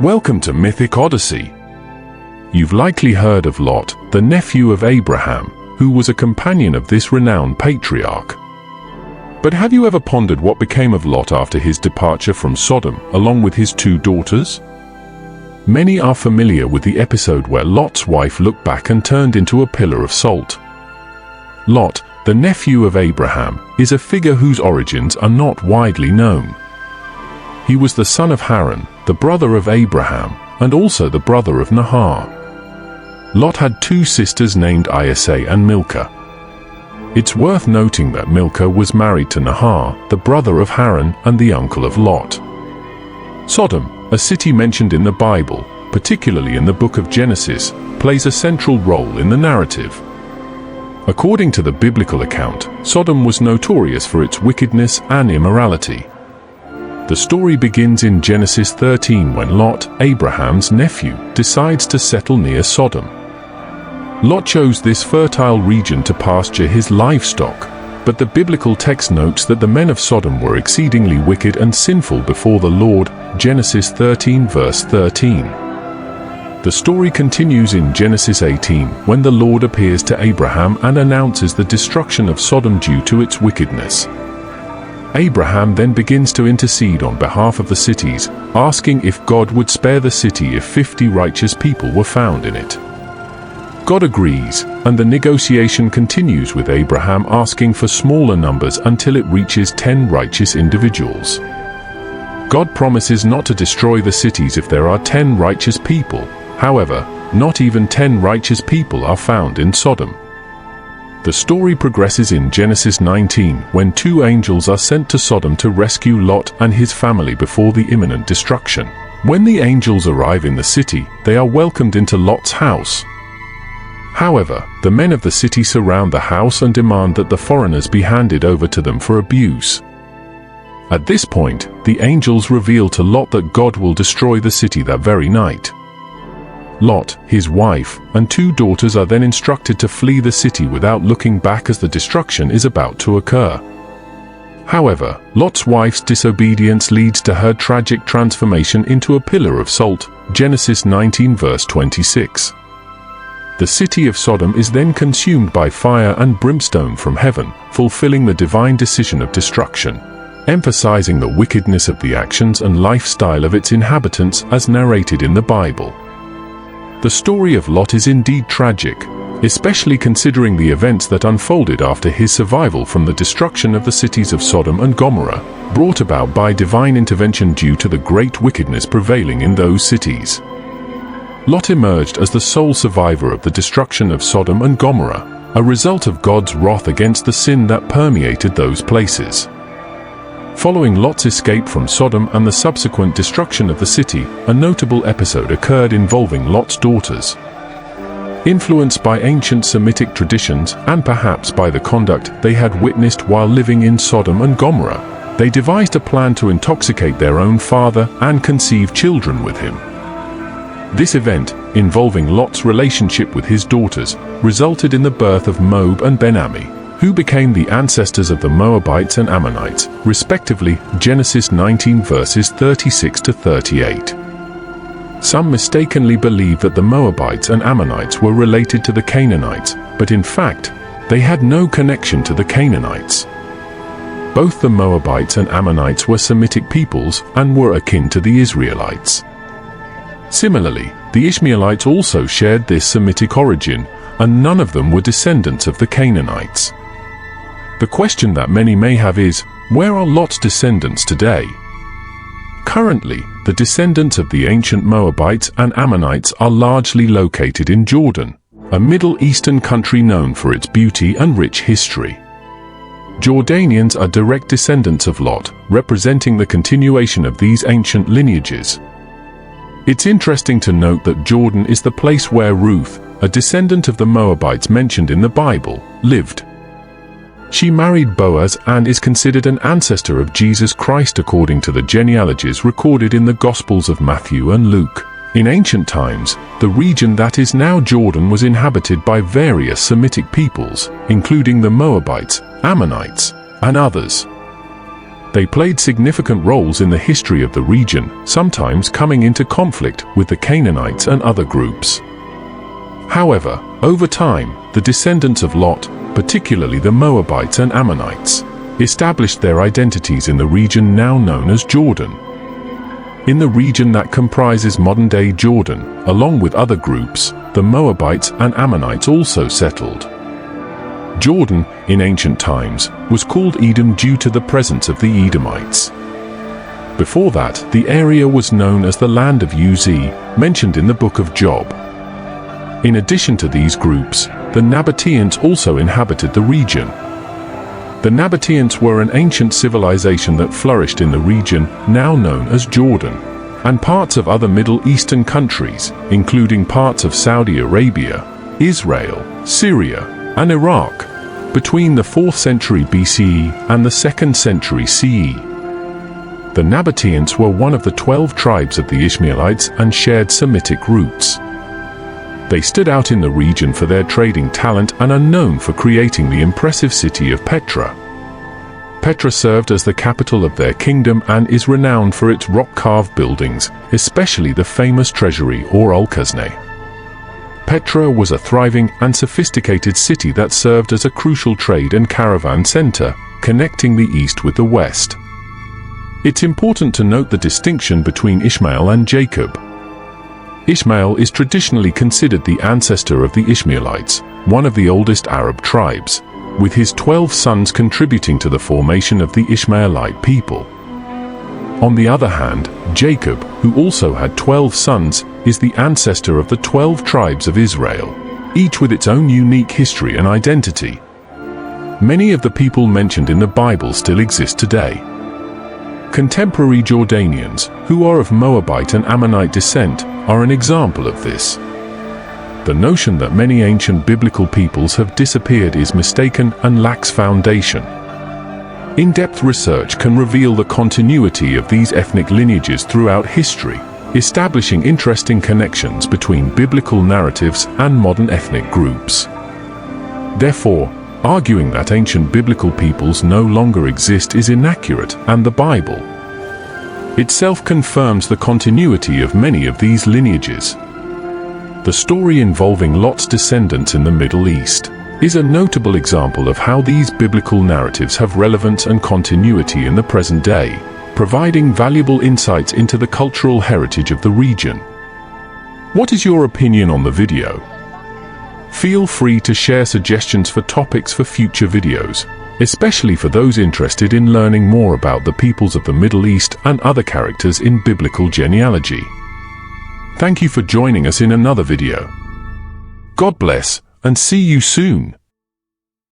Welcome to Mythic Odyssey. You've likely heard of Lot, the nephew of Abraham, who was a companion of this renowned patriarch. But have you ever pondered what became of Lot after his departure from Sodom, along with his 2 daughters? Many are familiar with the episode where Lot's wife looked back and turned into a pillar of salt. Lot, the nephew of Abraham, is a figure whose origins are not widely known. He was the son of Haran, the brother of Abraham, and also the brother of Nahor. Lot had 2 sisters named Isai and Milcah. It's worth noting that Milcah was married to Nahor, the brother of Haran and the uncle of Lot. Sodom, a city mentioned in the Bible, particularly in the book of Genesis, plays a central role in the narrative. According to the biblical account, Sodom was notorious for its wickedness and immorality. The story begins in Genesis 13 when Lot, Abraham's nephew, decides to settle near Sodom. Lot chose this fertile region to pasture his livestock, but the biblical text notes that the men of Sodom were exceedingly wicked and sinful before the Lord, Genesis 13 verse 13. The story continues in Genesis 18 when the Lord appears to Abraham and announces the destruction of Sodom due to its wickedness. Abraham then begins to intercede on behalf of the cities, asking if God would spare the city if 50 righteous people were found in it. God agrees, and the negotiation continues with Abraham asking for smaller numbers until it reaches 10 righteous individuals. God promises not to destroy the cities if there are 10 righteous people. However, not even 10 righteous people are found in Sodom. The story progresses in Genesis 19 when 2 angels are sent to Sodom to rescue Lot and his family before the imminent destruction. When the angels arrive in the city, they are welcomed into Lot's house. However, the men of the city surround the house and demand that the foreigners be handed over to them for abuse. At this point, the angels reveal to Lot that God will destroy the city that very night. Lot, his wife, and 2 daughters are then instructed to flee the city without looking back as the destruction is about to occur. However, Lot's wife's disobedience leads to her tragic transformation into a pillar of salt, Genesis 19 verse 26. The city of Sodom is then consumed by fire and brimstone from heaven, fulfilling the divine decision of destruction, emphasizing the wickedness of the actions and lifestyle of its inhabitants as narrated in the Bible. The story of Lot is indeed tragic, especially considering the events that unfolded after his survival from the destruction of the cities of Sodom and Gomorrah, brought about by divine intervention due to the great wickedness prevailing in those cities. Lot emerged as the sole survivor of the destruction of Sodom and Gomorrah, a result of God's wrath against the sin that permeated those places. Following Lot's escape from Sodom and the subsequent destruction of the city, a notable episode occurred involving Lot's daughters. Influenced by ancient Semitic traditions and perhaps by the conduct they had witnessed while living in Sodom and Gomorrah, they devised a plan to intoxicate their own father and conceive children with him. This event, involving Lot's relationship with his daughters, resulted in the birth of Moab and Ben-Ammi, who became the ancestors of the Moabites and Ammonites, respectively, Genesis 19 verses 36 to 38. Some mistakenly believe that the Moabites and Ammonites were related to the Canaanites, but in fact, they had no connection to the Canaanites. Both the Moabites and Ammonites were Semitic peoples and were akin to the Israelites. Similarly, the Ishmaelites also shared this Semitic origin, and none of them were descendants of the Canaanites. The question that many may have is, where are Lot's descendants today? Currently, the descendants of the ancient Moabites and Ammonites are largely located in Jordan, a Middle Eastern country known for its beauty and rich history. Jordanians are direct descendants of Lot, representing the continuation of these ancient lineages. It's interesting to note that Jordan is the place where Ruth, a descendant of the Moabites mentioned in the Bible, lived. She married Boaz and is considered an ancestor of Jesus Christ according to the genealogies recorded in the Gospels of Matthew and Luke. In ancient times, the region that is now Jordan was inhabited by various Semitic peoples, including the Moabites, Ammonites, and others. They played significant roles in the history of the region, sometimes coming into conflict with the Canaanites and other groups. However, over time, the descendants of Lot, particularly the Moabites and Ammonites, established their identities in the region now known as Jordan. In the region that comprises modern-day Jordan, along with other groups, the Moabites and Ammonites also settled. Jordan, in ancient times, was called Edom due to the presence of the Edomites. Before that, the area was known as the land of Uz, mentioned in the book of Job. In addition to these groups, the Nabateans also inhabited the region. The Nabateans were an ancient civilization that flourished in the region now known as Jordan, and parts of other Middle Eastern countries, including parts of Saudi Arabia, Israel, Syria, and Iraq, between the 4th century BCE and the 2nd century CE. The Nabateans were one of the 12 tribes of the Ishmaelites and shared Semitic roots. They stood out in the region for their trading talent and are known for creating the impressive city of Petra. Petra served as the capital of their kingdom and is renowned for its rock-carved buildings, especially the famous treasury or Al-Khazneh. Petra was a thriving and sophisticated city that served as a crucial trade and caravan center, connecting the east with the west. It's important to note the distinction between Ishmael and Jacob. Ishmael is traditionally considered the ancestor of the Ishmaelites, one of the oldest Arab tribes, with his 12 sons contributing to the formation of the Ishmaelite people. On the other hand, Jacob, who also had 12 sons, is the ancestor of the 12 tribes of Israel, each with its own unique history and identity. Many of the people mentioned in the Bible still exist today. Contemporary Jordanians, who are of Moabite and Ammonite descent, are an example of this. The notion that many ancient biblical peoples have disappeared is mistaken and lacks foundation. In-depth research can reveal the continuity of these ethnic lineages throughout history, establishing interesting connections between biblical narratives and modern ethnic groups. Therefore, arguing that ancient biblical peoples no longer exist is inaccurate, and the Bible itself confirms the continuity of many of these lineages. The story involving Lot's descendants in the Middle East is a notable example of how these biblical narratives have relevance and continuity in the present day, providing valuable insights into the cultural heritage of the region. What is your opinion on the video? Feel free to share suggestions for topics for future videos, especially for those interested in learning more about the peoples of the Middle East and other characters in biblical genealogy. Thank you for joining us in another video. God bless, and see you soon.